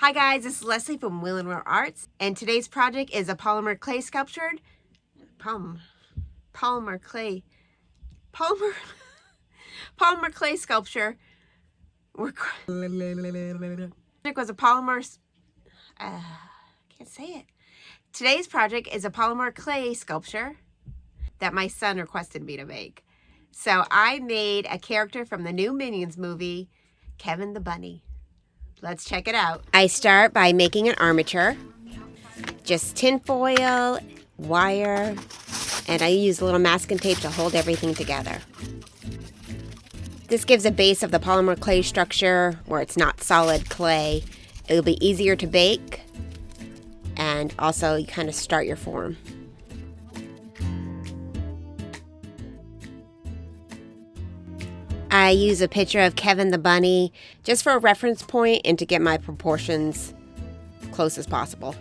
Hi guys, this is Leslie from Will and Rare Arts, and today's project is a polymer clay sculptured polymer clay sculpture. It was a polymer. Can't say it. Today's project is a polymer clay sculpture that my son requested me to make. So I made a character from the new Minions movie, Kevin the Bunny. Let's check it out. I start by making an armature. Just tin foil, wire, and I use a little masking tape to hold everything together. This gives a base of the polymer clay structure where it's not solid clay. It'll be easier to bake, and also you kind of start your form. I use a picture of Kevin the Bunny just for a reference point and to get my proportions close as possible.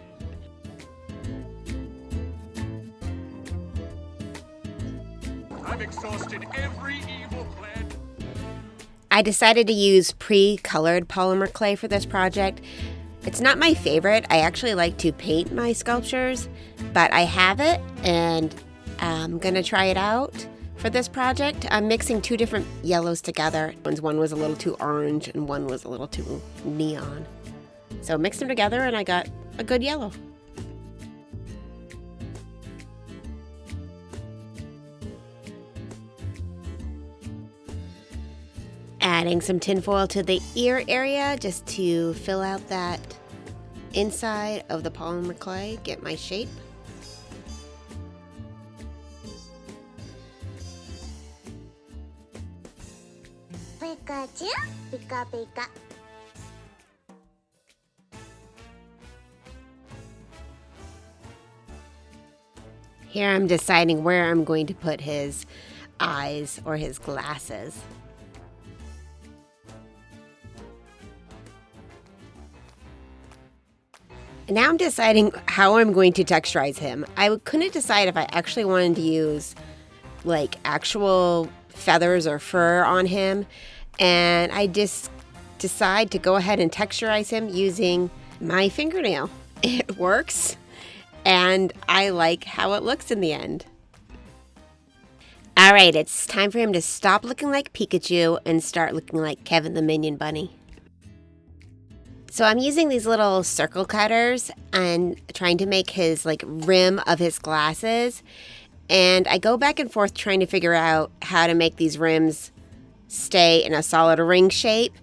I've exhausted every evil plan. I decided to use pre-colored polymer clay for this project. It's not my favorite. I actually like to paint my sculptures, but I have it and I'm gonna try it out. For this project, I'm mixing two different yellows together. One was a little too orange and one was a little too neon. So mixed them together and I got a good yellow. Adding some tinfoil to the ear area just to fill out that inside of the polymer clay, get my shape. Pikachu, pika pika. Here I'm deciding where I'm going to put his eyes or his glasses. And now I'm deciding how I'm going to texturize him. I couldn't decide if I actually wanted to use like actual feathers or fur on him, and I just decide to go ahead and texturize him using my fingernail. It works, and I like how it looks in the end. Alright, it's time for him to stop looking like Pikachu and start looking like Kevin the Minion Bunny. So I'm using these little circle cutters and trying to make his like rim of his glasses. And I go back and forth trying to figure out how to make these rims stay in a solid ring shape.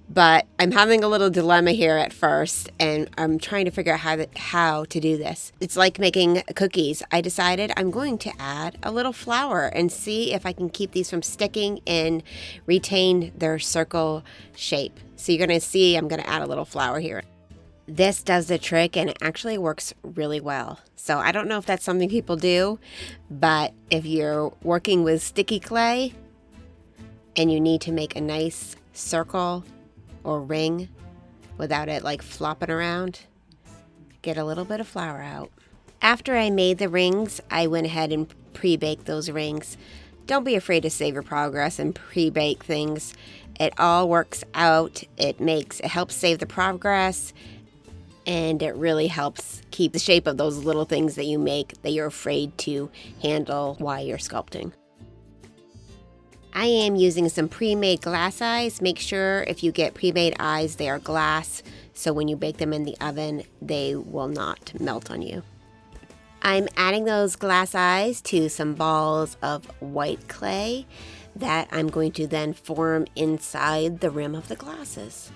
But I'm having a little dilemma here at first, and I'm trying to figure out how to do this. It's like making cookies. I decided I'm going to add a little flour and see if I can keep these from sticking and retain their circle shape. So you're going to see I'm going to add a little flour here. This does the trick and it actually works really well. So I don't know if that's something people do, but if you're working with sticky clay and you need to make a nice circle or ring without it like flopping around, get a little bit of flour out. After I made the rings, I went ahead and pre-baked those rings. Don't be afraid to save your progress and pre-bake things. It all works out. It helps save the progress, and it really helps keep the shape of those little things that you make that you're afraid to handle while you're sculpting. I am using some pre-made glass eyes. Make sure if you get pre-made eyes, they are glass, so when you bake them in the oven, they will not melt on you. I'm adding those glass eyes to some balls of white clay that I'm going to then form inside the rim of the glasses.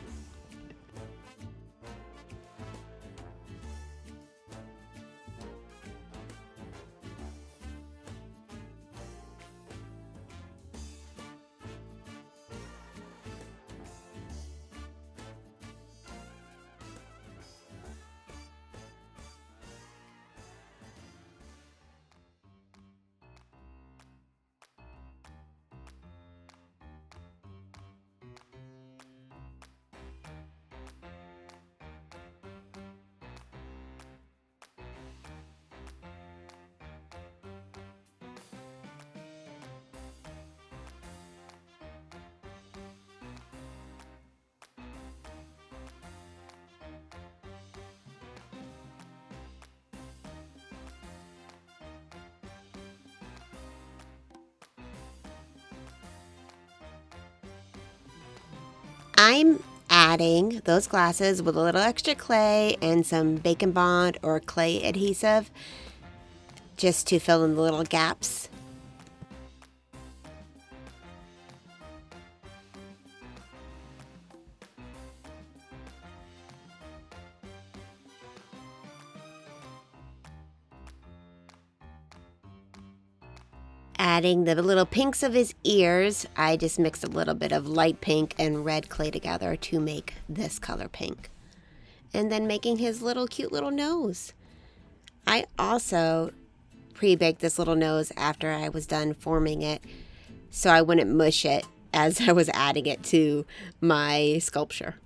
I'm adding those glasses with a little extra clay and some Bacon Bond or clay adhesive just to fill in the little gaps. Adding the little pinks of his ears, I just mixed a little bit of light pink and red clay together to make this color pink. And then making his little cute little nose. I also pre-baked this little nose after I was done forming it so I wouldn't mush it as I was adding it to my sculpture.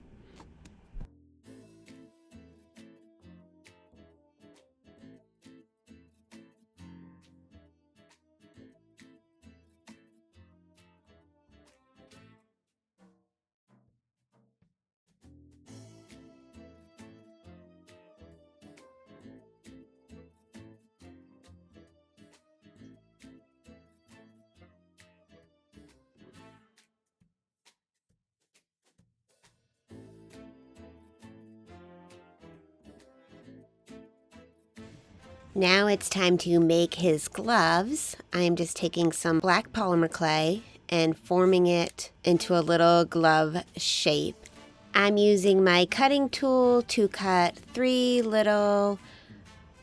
Now it's time to make his gloves. I'm just taking some black polymer clay and forming it into a little glove shape. I'm using my cutting tool to cut 3 little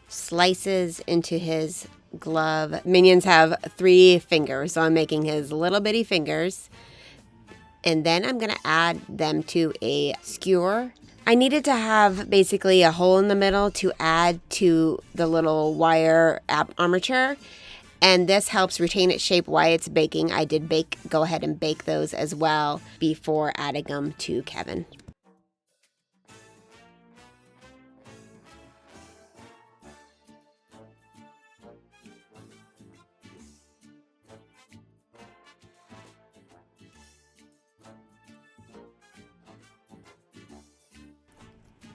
slices into his glove. Minions have 3 fingers, so I'm making his little bitty fingers. And then I'm going to add them to a skewer. I needed to have basically a hole in the middle to add to the little wire armature, and this helps retain its shape while it's baking. I did go ahead and bake those as well before adding them to Kevin.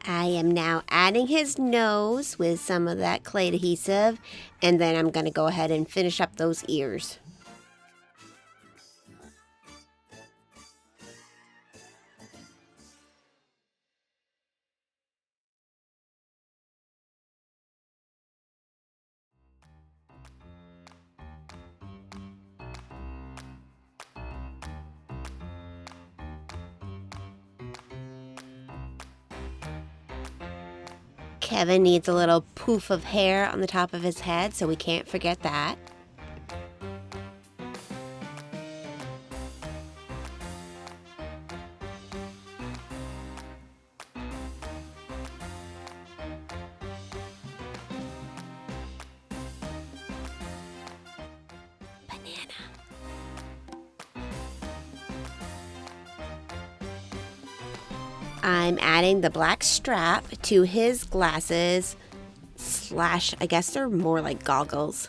I am now adding his nose with some of that clay adhesive, and then I'm going to go ahead and finish up those ears. Kevin needs a little poof of hair on the top of his head, so we can't forget that. Banana. I'm adding the black strap to his glasses / I guess they're more like goggles.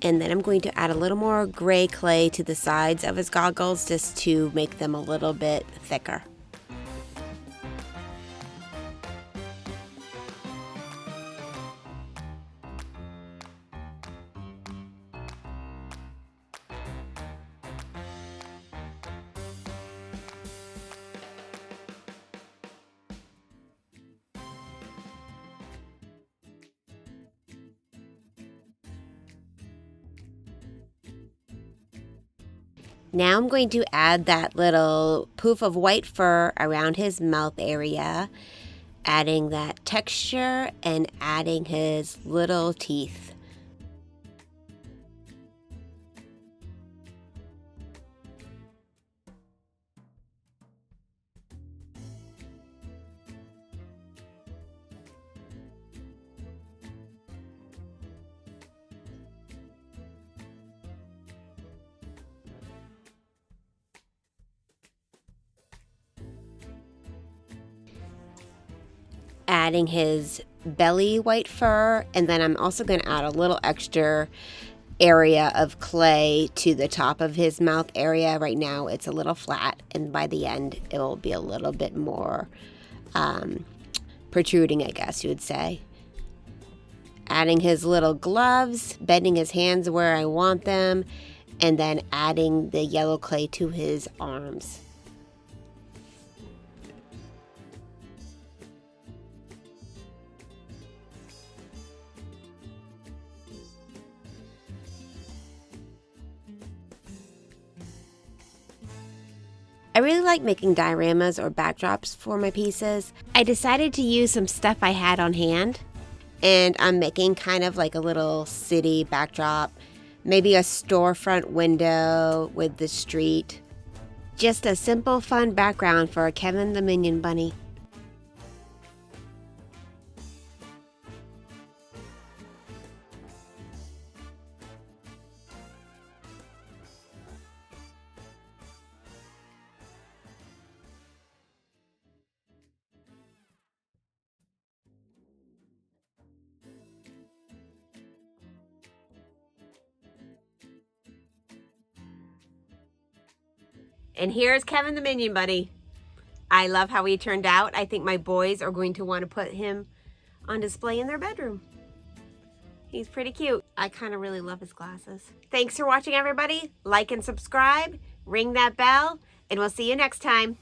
And then I'm going to add a little more gray clay to the sides of his goggles just to make them a little bit thicker. Now I'm going to add that little poof of white fur around his mouth area, adding that texture and adding his little teeth. Adding his belly white fur, and then I'm also going to add a little extra area of clay to the top of his mouth area. Right now it's a little flat, and by the end it will be a little bit more protruding, I guess you would say. Adding his little gloves, bending his hands where I want them, and then adding the yellow clay to his arms. I really like making dioramas or backdrops for my pieces. I decided to use some stuff I had on hand, and I'm making kind of like a little city backdrop, maybe a storefront window with the street. Just a simple, fun background for a Kevin the Minion Bunny. And here's Kevin the Minion Bunny. I love how he turned out. I think my boys are going to want to put him on display in their bedroom. He's pretty cute. I kind of really love his glasses. Thanks for watching, everybody. Like and subscribe, ring that bell, and we'll see you next time.